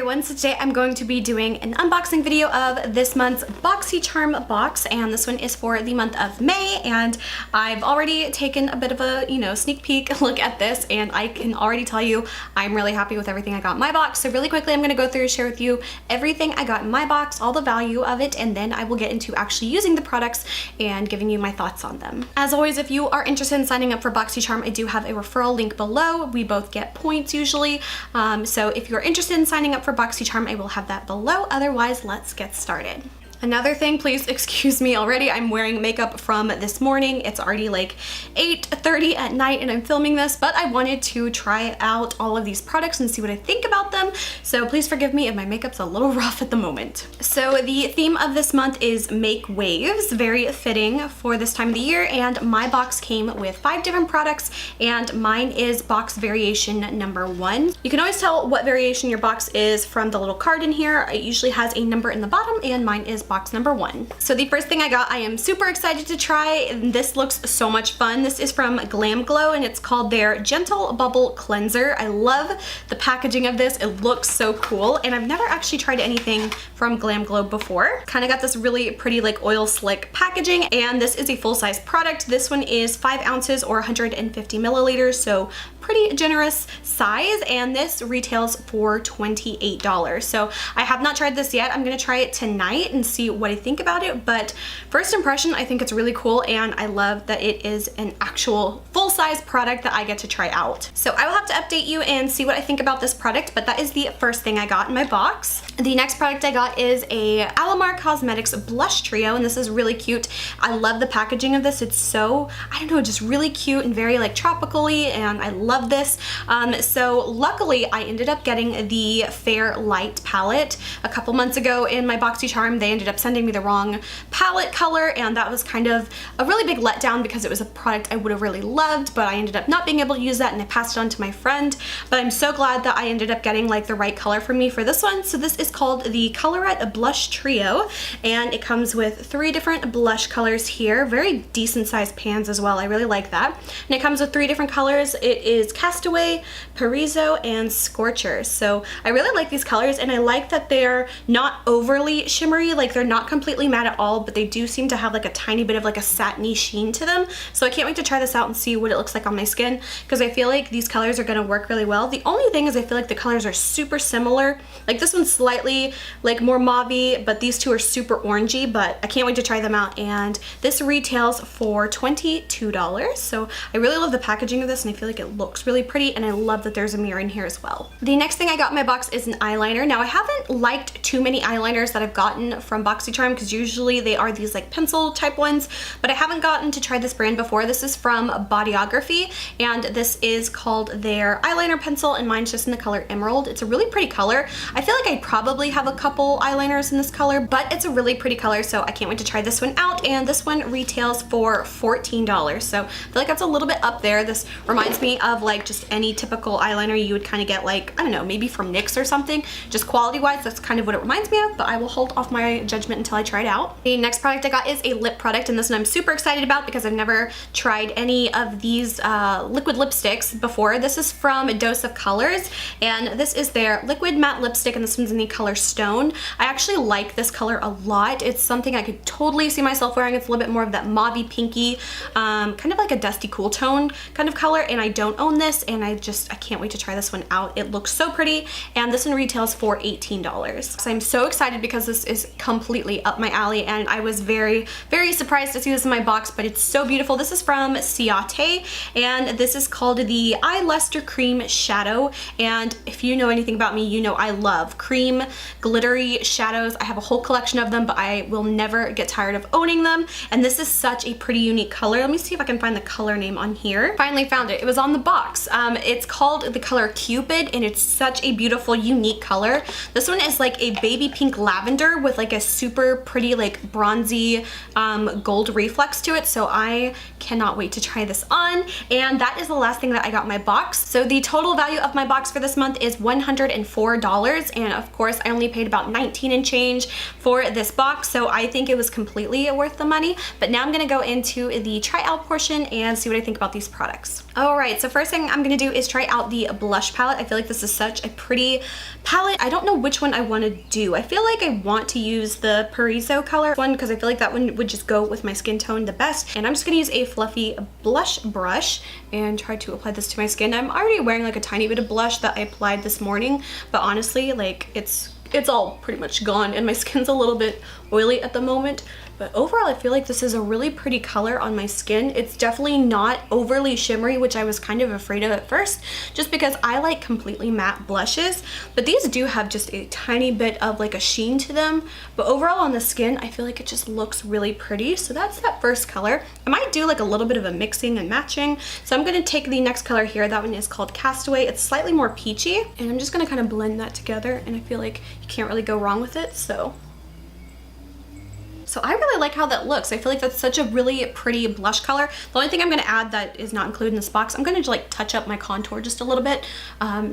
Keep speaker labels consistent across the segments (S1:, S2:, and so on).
S1: everyone, so today I'm going to be doing an unboxing video of this month's Boxycharm box, and this one is for the month of May, and I've already taken a bit of a, sneak peek look at this, and I can already tell you I'm really happy with everything I got in my box. So really quickly I'm going to go through and share with you everything I got in my box, all the value of it, and then I will get into actually using the products and giving you my thoughts on them. As always, if you are interested in signing up for Boxycharm, I do have a referral link below. We both get points usually, so if you're interested in signing up for Boxycharm, I will have that below. Otherwise, let's get started. Another thing, please excuse me already, I'm wearing makeup from this morning. It's already like 8:30 at night and I'm filming this, but I wanted to try out all of these products and see what I think about them. So please forgive me if my makeup's a little rough at the moment. So the theme of this month is Make Waves, very fitting for this time of the year, and my box came with 5 different products and mine is box variation number 1. You can always tell what variation your box is from the little card in here. It usually has a number in the bottom and mine is box number 1. So the first thing I got, I am super excited to try, and this looks so much fun. This is from Glam Glow and it's called their Gentle Bubble Cleanser. I love the packaging of this. It looks so cool, and I've never actually tried anything from Glam Glow before. Kind of got this really pretty like oil slick packaging, and this is a full-size product. This one is 5 ounces or 150 milliliters, so pretty generous size, and this retails for $28. So I have not tried this yet. I'm gonna try it tonight and see what I think about it, but first impression, I think it's really cool, and I love that it is an actual full-size product that I get to try out. So I will have to update you and see what I think about this product, but that is the first thing I got in my box. The next product I got is a Alamar Cosmetics Blush Trio, and this is really cute. I love the packaging of this. It's so, I don't know, just really cute and very like tropically, and I love this. So luckily I ended up getting the Fair Light palette a couple months ago in my Boxycharm. They ended up sending me the wrong palette color, and that was kind of a really big letdown because it was a product I would have really loved, but I ended up not being able to use that and I passed it on to my friend. But I'm so glad that I ended up getting like the right color for me for this one. So this is called the Colorete Blush Trio, and it comes with 3 different blush colors here. Very decent sized pans as well. I really like that. And it comes with 3 different colors. It is Castaway, Paraiso, and Scorcher. So I really like these colors, and I like that they're not overly shimmery, like they're not completely matte at all, but they do seem to have like a tiny bit of like a satiny sheen to them. So I can't wait to try this out and see what it looks like on my skin, because I feel like these colors are going to work really well. The only thing is I feel like the colors are super similar. Like this one's slightly like more mauvey, but these two are super orangey, but I can't wait to try them out, and this retails for $22. So I really love the packaging of this, and I feel like it looks really pretty, and I love that there's a mirror in here as well. The next thing I got in my box is an eyeliner. Now I haven't liked too many eyeliners that I've gotten from Boxycharm because usually they are these like pencil type ones, but I haven't gotten to try this brand before. This is from Bodyography, and this is called their eyeliner pencil, and mine's just in the color Emerald. It's a really pretty color. I feel like I probably have a couple eyeliners in this color, but it's a really pretty color, so I can't wait to try this one out, and this one retails for $14. So I feel like that's a little bit up there. This reminds me of like just any typical eyeliner you would kind of get, like, I don't know, maybe from NYX or something. Just quality wise, that's kind of what it reminds me of, but I will hold off my judgment until I try it out. The next product I got is a lip product, and this one I'm super excited about because I've never tried any of these liquid lipsticks before. This is from Dose of Colors, and this is their liquid matte lipstick, and this one's in the color Stone. I actually like this color a lot. It's something I could totally see myself wearing. It's a little bit more of that mauvey pinky, kind of like a dusty cool tone kind of color, and I don't own this, and I can't wait to try this one out. It looks so pretty, and this one retails for $18. So I'm so excited because this is completely up my alley, and I was very, very surprised to see this in my box, but it's so beautiful. This is from Ciate, and this is called the Eye Lustre Cream Shadow, and if you know anything about me, you know I love cream glittery shadows. I have a whole collection of them, but I will never get tired of owning them, and this is such a pretty unique color. Let me see if I can find the color name on here. Finally found it. It was on the box. It's called the color Cupid, and it's such a beautiful, unique color. This one is like a baby pink lavender with like a super pretty like bronzy gold reflex to it, so I cannot wait to try this on. And that is the last thing that I got in my box. So the total value of my box for this month is $104, and of course course, I only paid about 19 and change for this box, so I think it was completely worth the money. But now I'm gonna go into the try out portion and see what I think about these products. All right, so first thing I'm gonna do is try out the blush palette. I feel like this is such a pretty palette. I don't know which one I wanna do. I feel like I want to use the Paraiso color one because I feel like that one would just go with my skin tone the best. And I'm just gonna use a fluffy blush brush and try to apply this to my skin. I'm already wearing like a tiny bit of blush that I applied this morning, but honestly, like it's all pretty much gone and my skin's a little bit oily at the moment. But overall, I feel like this is a really pretty color on my skin. It's definitely not overly shimmery, which I was kind of afraid of at first, just because I like completely matte blushes. But these do have just a tiny bit of like a sheen to them. But overall on the skin, I feel like it just looks really pretty. So that's that first color. I might do like a little bit of a mixing and matching. So I'm gonna take the next color here. That one is called Castaway. It's slightly more peachy. And I'm just gonna kind of blend that together. And I feel like you can't really go wrong with it. So I really like how that looks. I feel like that's such a really pretty blush color. The only thing I'm gonna add that is not included in this box, I'm gonna like touch up my contour just a little bit,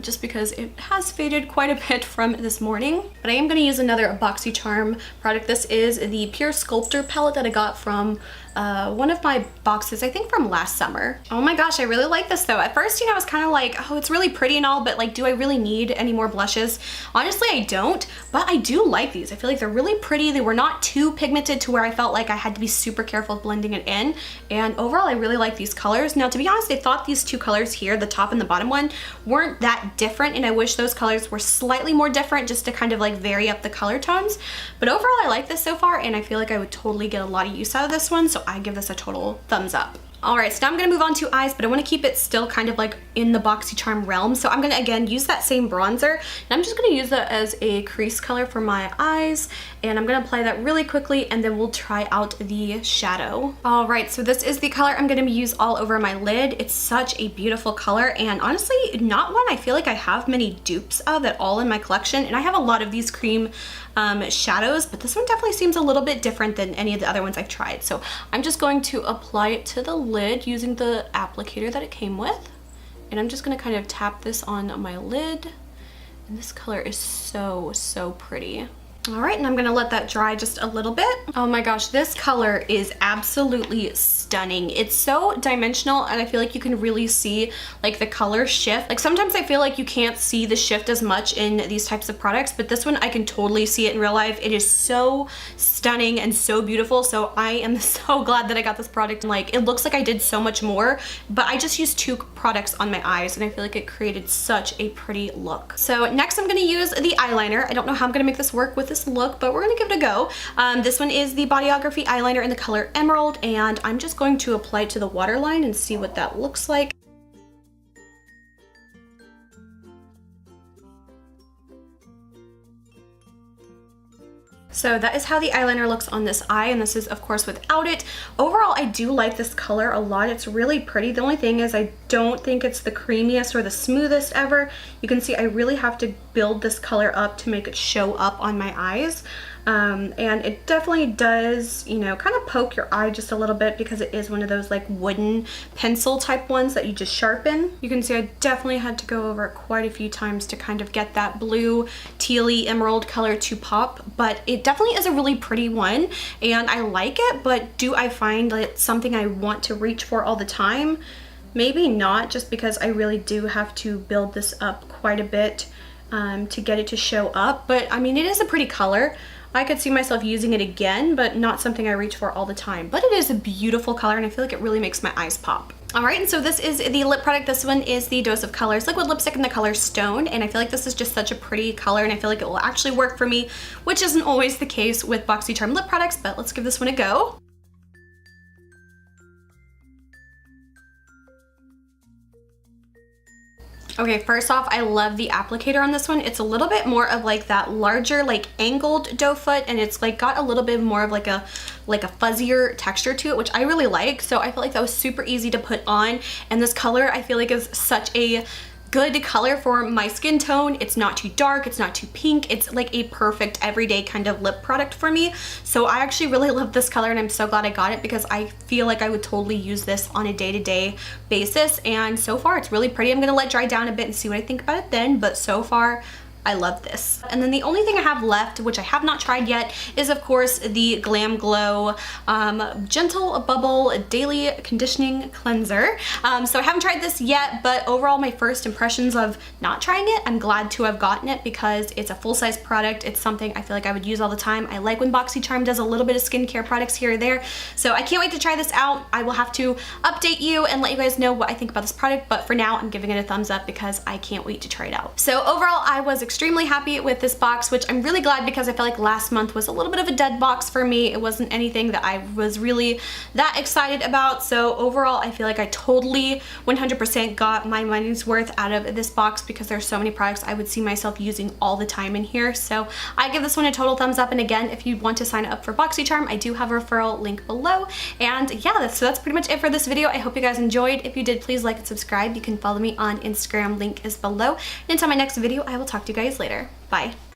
S1: just because it has faded quite a bit from this morning. But I am gonna use another Boxycharm product. This is the Pure Sculptor palette that I got from one of my boxes, I think from last summer. Oh my gosh, I really like this though. At first, you know, I was kind of like, oh, it's really pretty and all, but like, do I really need any more blushes? Honestly, I don't, but I do like these. I feel like they're really pretty. They were not too pigmented to where I felt like I had to be super careful with blending it in. And overall, I really like these colors. Now, to be honest, I thought these two colors here, the top and the bottom one, weren't that different. And I wish those colors were slightly more different just to kind of like vary up the color tones. But overall, I like this so far. And I feel like I would totally get a lot of use out of this one. So I give this a total thumbs up. All right, so now I'm gonna move on to eyes, but I wanna keep it still kind of like in the Boxycharm realm. So I'm gonna, again, use that same bronzer, and I'm just gonna use that as a crease color for my eyes, and I'm gonna apply that really quickly, and then we'll try out the shadow. All right, so this is the color I'm gonna use all over my lid. It's such a beautiful color, and honestly, not one I feel like I have many dupes of at all in my collection, and I have a lot of these cream shadows, but this one definitely seems a little bit different than any of the other ones I've tried. So I'm just going to apply it to the lid using the applicator that it came with, and I'm just going to kind of tap this on my lid, and this color is so pretty. All right, and I'm gonna let that dry just a little bit. Oh my gosh, this color is absolutely stunning. It's so dimensional, and I feel like you can really see like the color shift. Like sometimes I feel like you can't see the shift as much in these types of products, but this one I can totally see it in real life. It is so stunning and so beautiful. So I am so glad that I got this product. Like it looks like I did so much more, but I just used two products on my eyes, and I feel like it created such a pretty look. So next I'm gonna use the eyeliner. I don't know how I'm gonna make this work with this look, but we're gonna give it a go. This one is the Bodyography eyeliner in the color Emerald, and I'm just going to apply it to the waterline and see what that looks like. So that is how the eyeliner looks on this eye, and this is of course without it. Overall, I do like this color a lot. It's really pretty. The only thing is I don't think it's the creamiest or the smoothest ever. You can see I really have to build this color up to make it show up on my eyes. And it definitely does, you know, kind of poke your eye just a little bit because it is one of those like wooden pencil type ones that you just sharpen. You can see I definitely had to go over it quite a few times to kind of get that blue, tealy, emerald color to pop, but it definitely is a really pretty one, and I like it, but do I find that it's something I want to reach for all the time? Maybe not, just because I really do have to build this up quite a bit to get it to show up, but I mean, it is a pretty color. I could see myself using it again, but not something I reach for all the time. But it is a beautiful color, and I feel like it really makes my eyes pop. All right, and so this is the lip product. This one is the Dose of Colors liquid lipstick in the color Stone, and I feel like this is just such a pretty color, and I feel like it will actually work for me, which isn't always the case with Boxycharm lip products, but let's give this one a go. Okay, first off, I love the applicator on this one. It's a little bit more of like that larger, like angled doe foot, and it's like got a little bit more of like a fuzzier texture to it, which I really like. So I feel like that was super easy to put on, and this color I feel like is such a good color for my skin tone. It's not too dark, it's not too pink. It's like a perfect everyday kind of lip product for me. So I actually really love this color, and I'm so glad I got it because I feel like I would totally use this on a day-to-day basis. And so far it's really pretty. I'm gonna let it dry down a bit and see what I think about it then, but so far I love this. And then the only thing I have left, which I have not tried yet, is of course the Glam Glow Gentle Bubble Daily Conditioning Cleanser. So I haven't tried this yet, but overall my first impressions of not trying it, I'm glad to have gotten it because it's a full-size product. It's something I feel like I would use all the time. I like when Boxycharm does a little bit of skincare products here or there. So I can't wait to try this out. I will have to update you and let you guys know what I think about this product, but for now I'm giving it a thumbs up because I can't wait to try it out. So overall I was extremely happy with this box, which I'm really glad because I feel like last month was a little bit of a dead box for me. It wasn't anything that I was really that excited about. So overall I feel like I totally 100% got my money's worth out of this box because there's so many products I would see myself using all the time in here. So I give this one a total thumbs up, and again, if you want to sign up for Boxycharm, I do have a referral link below. And yeah, so that's pretty much it for this video. I hope you guys enjoyed. If you did, please like and subscribe. You can follow me on Instagram, link is below. And until my next video, I will talk to you guys later. Bye.